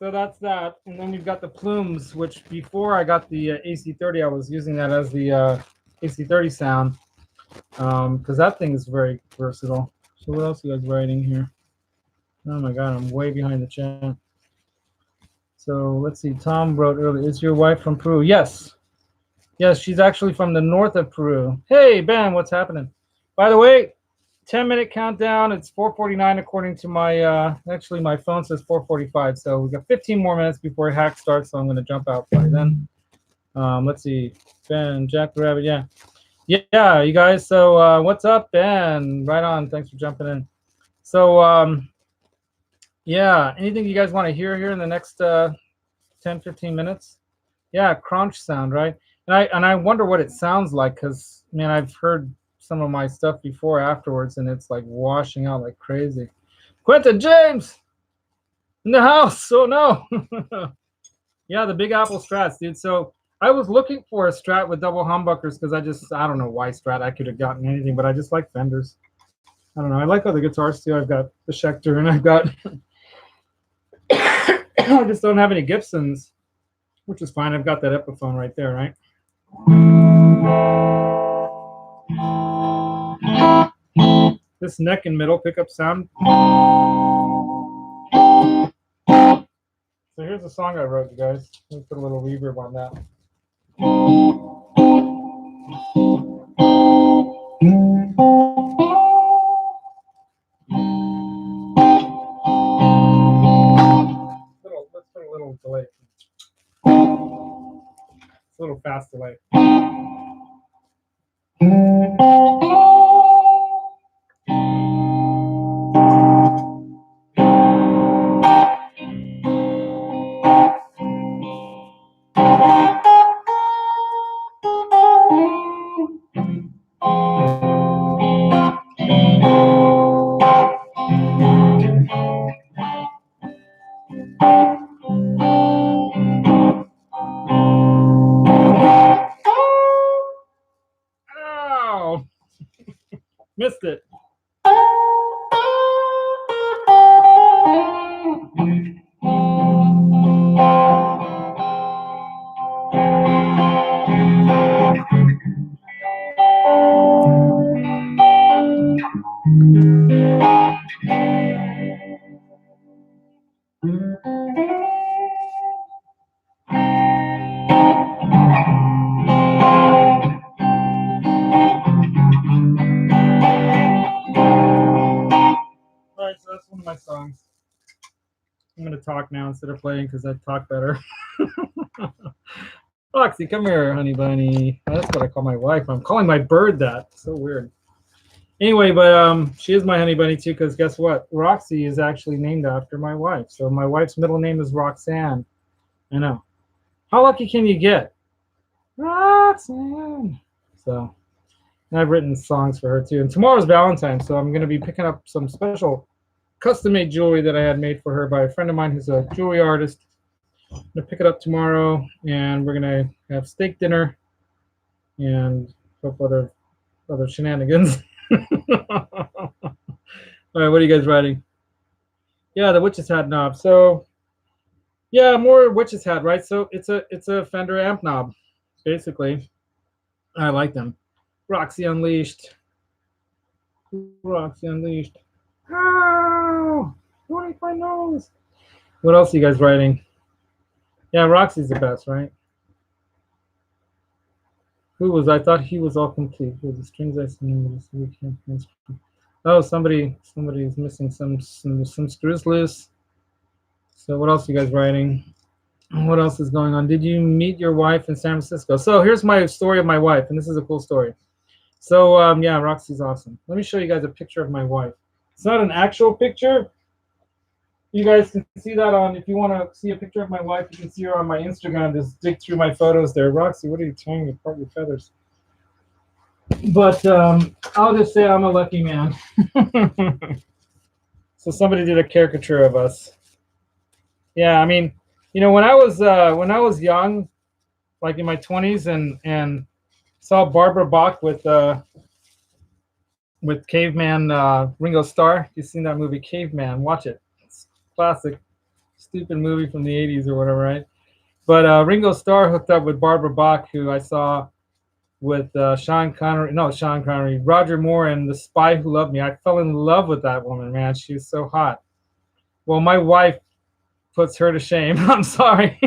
So that's that, and then you've got the plumes, which before I got the AC30, I was using that as the AC30 sound, because that thing is very versatile. So what else are you guys writing here? Oh my god, I'm way behind the chat. So let's see, Tom wrote earlier, is your wife from Peru? Yes. Yes, she's actually from the north of Peru. Hey, Ben, what's happening? By the way, 10-minute countdown. It's 4:49 according to my, actually my phone says 4:45. So we've got 15 more minutes before hack starts. So I'm going to jump out by then. Let's see. Ben, Jack the Rabbit. Yeah. Yeah, you guys. So what's up, Ben? Right on. Thanks for jumping in. So, yeah, anything you guys want to hear here in the next 10, 15 minutes? Yeah, crunch sound, right? And I wonder what it sounds like, because, man, I've heard some of my stuff before afterwards, and it's like washing out like crazy. Quentin James in the house. Oh no. Yeah, the Big Apple Strats, dude. So I was looking for a Strat with double humbuckers because I don't know why Strat. I could have gotten anything, but I just like Fenders. I don't know. I like other guitars too. I've got the Schecter, and I've got I just don't have any Gibsons, which is fine. I've got that Epiphone right there, right? This neck and middle pickup sound. So here's a song I wrote, you guys. Let me put a little reverb on that. Let's put a little delay. It's a little fast delay. Oh, missed it. So that's one of my songs. I'm going to talk now instead of playing because I talk better. Roxy, come here, honey bunny. That's what I call my wife. I'm calling my bird that. So weird. Anyway, but she is my honey bunny too, because guess what? Roxy is actually named after my wife. So my wife's middle name is Roxanne. I know. How lucky can you get? Roxanne. So, and I've written songs for her too. And tomorrow's Valentine's, so I'm going to be picking up some special custom-made jewelry that I had made for her by a friend of mine who's a jewelry artist. I'm going to pick it up tomorrow, and we're going to have steak dinner and Hope other shenanigans. All right, what are you guys writing? Yeah, the witch's hat knob. So yeah, more witch's hat, right? So it's a Fender amp knob, basically. I like them. Roxy Unleashed. Roxy Unleashed. Oh, what my nose? What else are you guys writing? Yeah, Roxy's the best, right? Who was? I thought he was all complete. With the strings I sing. Oh, somebody's missing some screws loose. So what else are you guys writing? What else is going on? Did you meet your wife in San Francisco? So here's my story of my wife, and this is a cool story. So yeah, Roxy's awesome. Let me show you guys a picture of my wife. It's not an actual picture. You guys can see that on, if you want to see a picture of my wife, you can see her on my Instagram. Just dig through my photos there. Roxy, what are you tearing apart your feathers? But I'll just say I'm a lucky man. So somebody did a caricature of us. Yeah, I mean, you know, when I was young, like in my 20s, and saw Barbara Bach with Caveman, Ringo Starr. If you've seen that movie Caveman, watch it. It's a classic, stupid movie from the 80s or whatever, right? But Ringo Starr hooked up with Barbara Bach, who I saw with Sean Connery, Roger Moore, and The Spy Who Loved Me. I fell in love with that woman, man. She was so hot. Well, my wife puts her to shame. I'm sorry.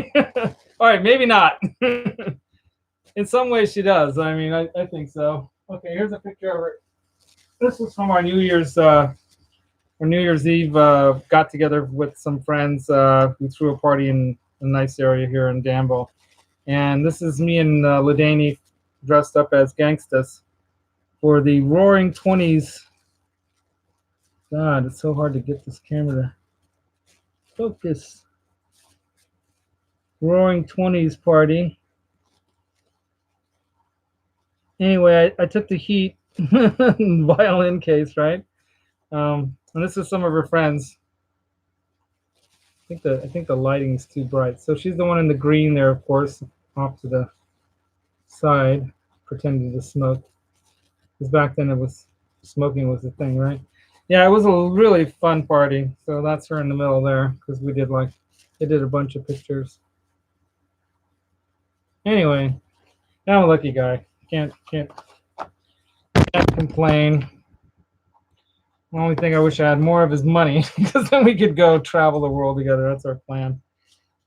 All right, maybe not. In some ways, she does. I mean, I think so. Okay, here's a picture of her. This was from our New Year's Eve got together with some friends who threw a party in a nice area here in Danville. And this is me and Ladany dressed up as gangstas for the Roaring 20s. God, it's so hard to get this camera to focus. Roaring 20s party. Anyway, I took the Heat violin case, right? And this is some of her friends. I think the lighting's too bright. So she's the one in the green there, of course, off to the side, pretending to smoke. Because back then smoking was the thing, right? Yeah, it was a really fun party. So that's her in the middle there, because they did a bunch of pictures. Anyway, I'm a lucky guy. Can't complain. The only thing I wish I had more of is money, because then we could go travel the world together. That's our plan.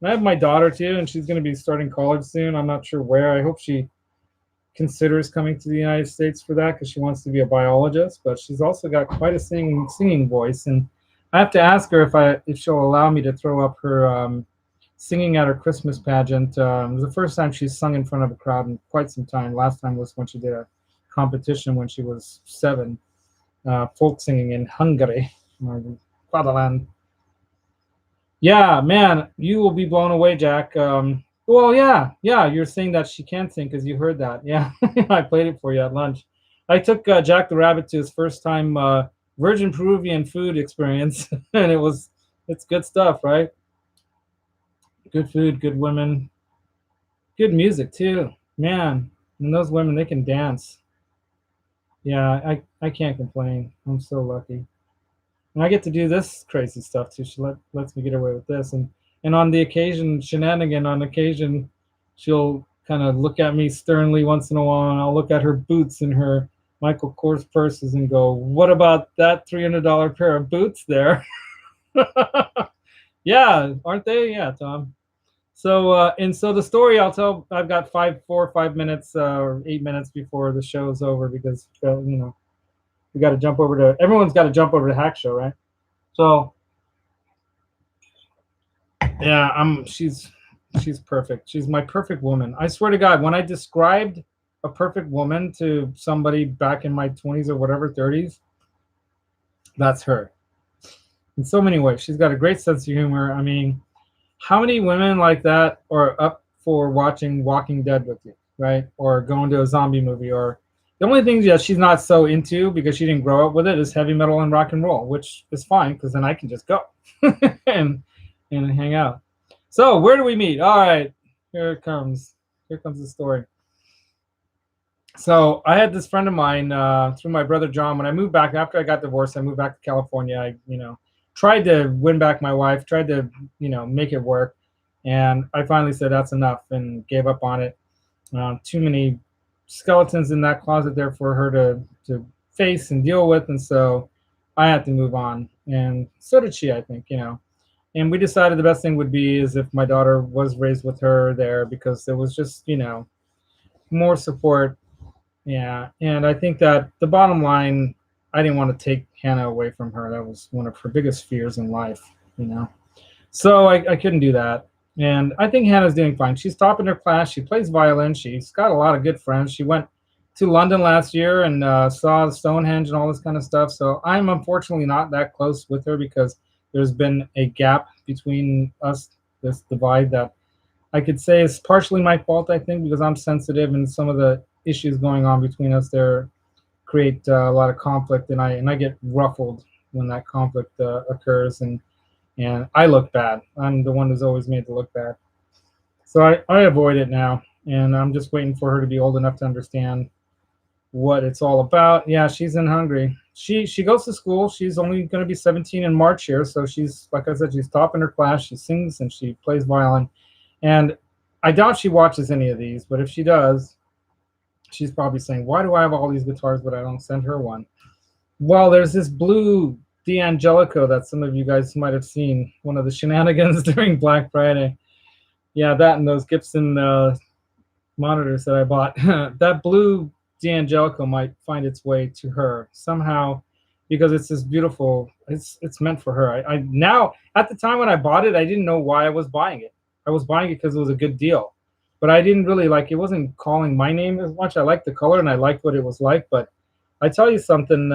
And I have my daughter too, and she's going to be starting college soon. I'm not sure where. I hope she considers coming to the United States for that, because she wants to be a biologist. But she's also got quite a singing voice, and I have to ask her if she'll allow me to throw up her singing at her Christmas pageant. It was the first time she's sung in front of a crowd in quite some time. Last time was when she did a competition when she was 7. Folk singing in Hungary, fatherland. Yeah, man, you will be blown away, Jack. Well, yeah, you're saying that she can sing because you heard that. Yeah, I played it for you at lunch. I took Jack the Rabbit to his first time Virgin Peruvian food experience, and it's good stuff, right? Good food, good women, good music too, man. And those women, they can dance. Yeah, I can't complain. I'm so lucky. And I get to do this crazy stuff too. She lets me get away with this, and on occasion, she'll kind of look at me sternly once in a while, and I'll look at her boots and her Michael Kors purses and go, "What about that $300 pair of boots there?" Yeah, aren't they? Yeah, Tom. So and so the story I'll tell. I've got 4 or 5 minutes or 8 minutes before the show's over, because we got to jump over to, everyone's got to jump over to Hack Show, right? So yeah, she's perfect. She's my perfect woman. I swear to God, when I described a perfect woman to somebody back in my 20s or whatever, 30s, that's her. In so many ways. She's got a great sense of humor. I mean, how many women like that are up for watching Walking Dead with you, right? Or going to a zombie movie? Or the only thing that she's not so into, because she didn't grow up with it, is heavy metal and rock and roll, which is fine, because then I can just go and hang out. So where do we meet? All right, here it comes. Here comes the story. So I had this friend of mine through my brother John. When I moved back after I got divorced, I moved back to California. I, tried to win back my wife, tried to, make it work, and I finally said that's enough and gave up on it. Too many skeletons in that closet there for her to face and deal with, and so I had to move on, and so did she, I think, And we decided the best thing would be is if my daughter was raised with her there because there was just, more support. Yeah, and I think that the bottom line, I didn't want to take Hannah away from her. That was one of her biggest fears in life, you know. So I couldn't do that. And I think Hannah's doing fine. She's top in her class. She plays violin. She's got a lot of good friends. She went to London last year and saw Stonehenge and all this kind of stuff. So I'm unfortunately not that close with her because there's been a gap between us, this divide that I could say is partially my fault, I think, because I'm sensitive and some of the issues going on between us there create a lot of conflict, and I get ruffled when that conflict occurs, and I look bad. I'm the one who's always made to look bad. So I avoid it now, and I'm just waiting for her to be old enough to understand what it's all about. Yeah, she's in Hungary. She goes to school. She's only going to be 17 in March here, so she's, like I said, she's top in her class. She sings and she plays violin, and I doubt she watches any of these, but if she does, she's probably saying, why do I have all these guitars but I don't send her one? Well, there's this blue D'Angelico that some of you guys might have seen, one of the shenanigans during Black Friday. Yeah, that and those Gibson monitors that I bought. That blue D'Angelico might find its way to her somehow because it's this beautiful, it's meant for her. I now, at the time when I bought it, I didn't know why I was buying it. I was buying it because it was a good deal. But I didn't really like, it wasn't calling my name as much. I liked the color and I liked what it was like. But I tell you something,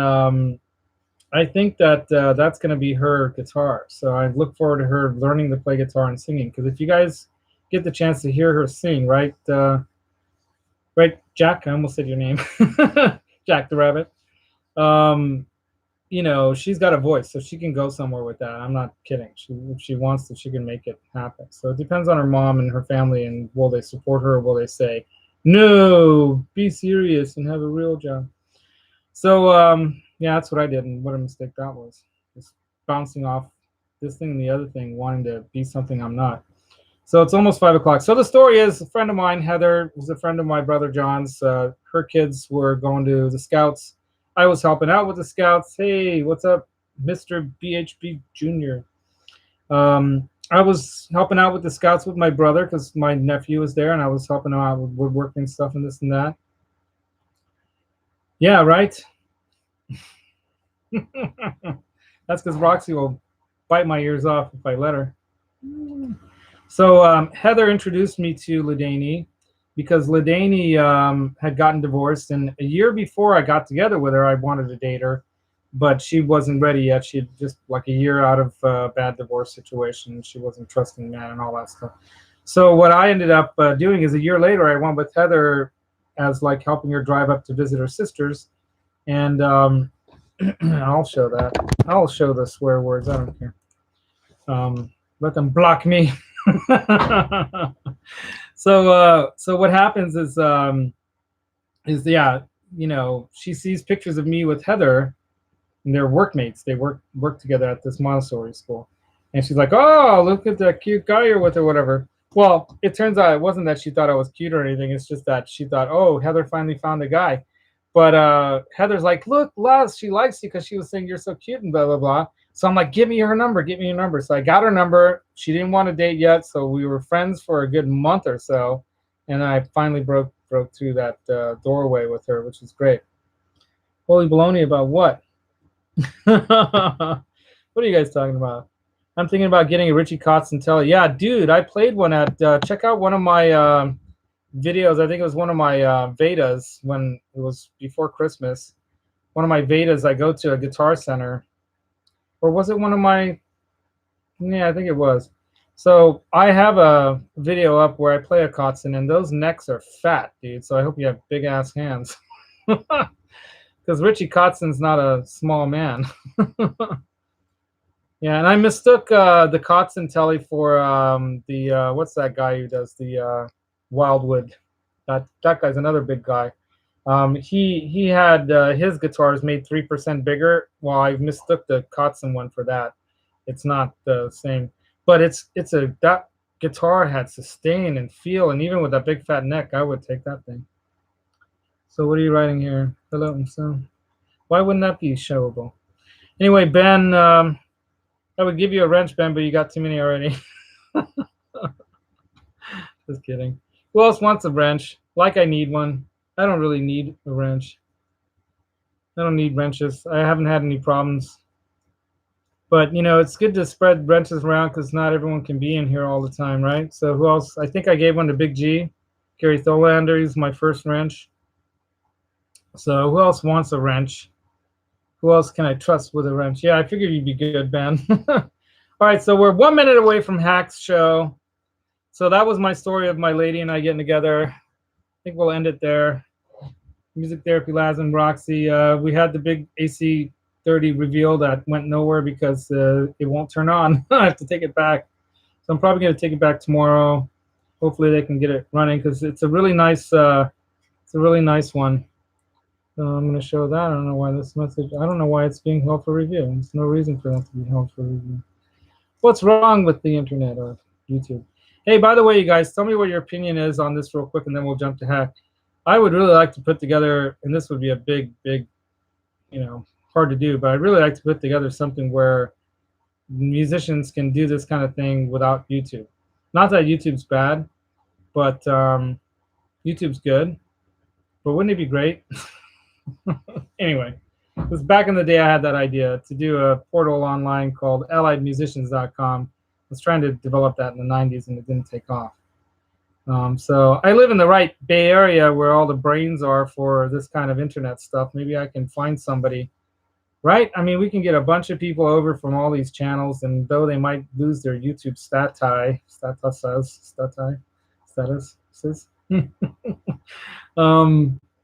I think that that's going to be her guitar. So I look forward to her learning to play guitar and singing. Because if you guys get the chance to hear her sing, right, Jack, I almost said your name, Jack the Rabbit. She's got a voice, so she can go somewhere with that. I'm not kidding. If she wants to, she can make it happen. So it depends on her mom and her family, and will they support her, or will they say, no, be serious and have a real job? So, yeah, that's what I did, and what a mistake that was. Just bouncing off this thing and the other thing, wanting to be something I'm not. So it's almost 5 o'clock. So the story is, a friend of mine, Heather, was a friend of my brother John's. Her kids were going to the Scouts. I was helping out with the Scouts. Hey, what's up, Mr. BHB Jr.? I was helping out with the Scouts with my brother because my nephew was there, and I was helping him out with woodworking stuff and this and that. Yeah, right? That's because Roxy will bite my ears off if I let her. So Heather introduced me to Ladany because Ladany had gotten divorced, and a year before I got together with her, I wanted to date her, but she wasn't ready yet. She had just like a year out of a bad divorce situation. She wasn't trusting man and all that stuff. So what I ended up doing is a year later, I went with Heather as like helping her drive up to visit her sisters, and I'll show that. I'll show the swear words. I don't care. Let them block me. So what happens is yeah, she sees pictures of me with Heather, and they're workmates. They work together at this Montessori school, and she's like, "Oh, look at that cute guy you're with," or whatever. Well, it turns out it wasn't that she thought I was cute or anything. It's just that she thought, "Oh, Heather finally found a guy." But Heather's like, "Look, Laz, she likes you because she was saying you're so cute and blah blah blah." So I'm like, give me her number, give me your number. So I got her number. She didn't want to date yet, so we were friends for a good month or so, and I finally broke through that doorway with her, which is great. Holy baloney about what? What are you guys talking about? I'm thinking about getting a Richie Kotzen Telly. Yeah, dude, I played one at, check out one of my videos. I think it was one of my Vedas when it was before Christmas. One of my Vedas, I go to a Guitar Center. Or was it one of my, yeah, I think it was. So I have a video up where I play a Kotzen, and those necks are fat, dude. So I hope you have big ass hands. Because Richie Kotzen's not a small man. Yeah, and I mistook the Kotzen Telly for the, what's that guy who does the Wildwood? That guy's another big guy. He had his guitars made 3% bigger. Well, I mistook the Kotzen one for that. It's not the same, but that guitar had sustain and feel, and even with that big fat neck, I would take that thing. So what are you writing here? Hello, so why wouldn't that be showable? Anyway, Ben, I would give you a wrench, Ben, but you got too many already. Just kidding. Who else wants a wrench? Like I need one. I don't really need a wrench. I don't need wrenches. I haven't had any problems. But, you know, it's good to spread wrenches around because not everyone can be in here all the time, right? So who else? I think I gave one to Big G. Gary Tholander, he's my first wrench. So who else wants a wrench? Who else can I trust with a wrench? Yeah, I figured you'd be good, Ben. All right, so we're 1 minute away from Hack's show. So that was my story of my lady and I getting together. I think we'll end it there. Music Therapy Labs and Roxy. We had the big AC30 reveal that went nowhere because it won't turn on. I have to take it back. So I'm probably going to take it back tomorrow. Hopefully they can get it running because it's a really nice one. So I'm going to show that. I don't know why this message. I don't know why it's being held for review. There's no reason for that to be held for review. What's wrong with the internet or YouTube? Hey, by the way, you guys, tell me what your opinion is on this real quick, and then we'll jump to Hack. I would really like to put together, and this would be a big, hard to do, but I'd really like to put together something where musicians can do this kind of thing without YouTube. Not that YouTube's bad, but YouTube's good. But wouldn't it be great? Anyway, because back in the day, I had that idea to do a portal online called alliedmusicians.com. I was trying to develop that in the 90s, and it didn't take off. So I live in the right Bay Area where all the brains are for this kind of internet stuff. Maybe I can find somebody, right? I mean, we can get a bunch of people over from all these channels, and though they might lose their YouTube status,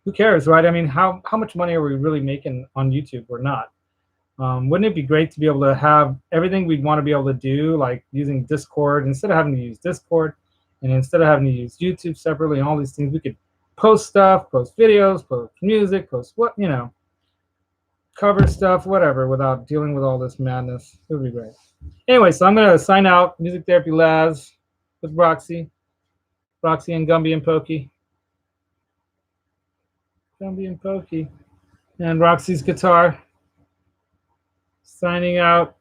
who cares, right? I mean, how much money are we really making on YouTube or not? Wouldn't it be great to be able to have everything we'd want to be able to do, like using Discord, instead of having to use Discord, and instead of having to use YouTube separately and all these things, we could post stuff, post videos, post music, post cover stuff, whatever, without dealing with all this madness. It would be great. Anyway, so I'm going to sign out. Music Therapy Labs with Roxy and Gumby and Pokey. Gumby and Pokey. And Roxy's guitar. Signing out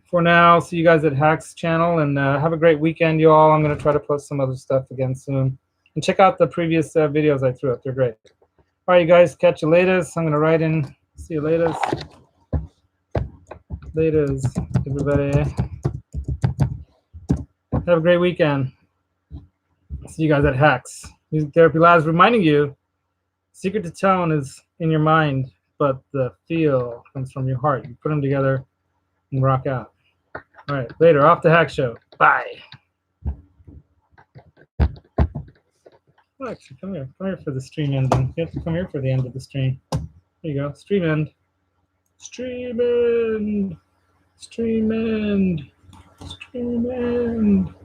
for now. See you guys at Hack's channel, and have a great weekend, you all. I'm going to try to post some other stuff again soon. And check out the previous videos I threw up. They're great. All right, you guys, catch you later. I'm going to write in. See you later. Later, everybody. Have a great weekend. See you guys at Hack's. Music Therapy Labs reminding you, secret to tone is in your mind, but the feel comes from your heart. You put them together and rock out. All right, later, off the Hack Show. Bye. Oh, actually, come here for the stream ending. You have to come here for the end of the stream. There you go, stream end. Stream end. Stream end. Stream end.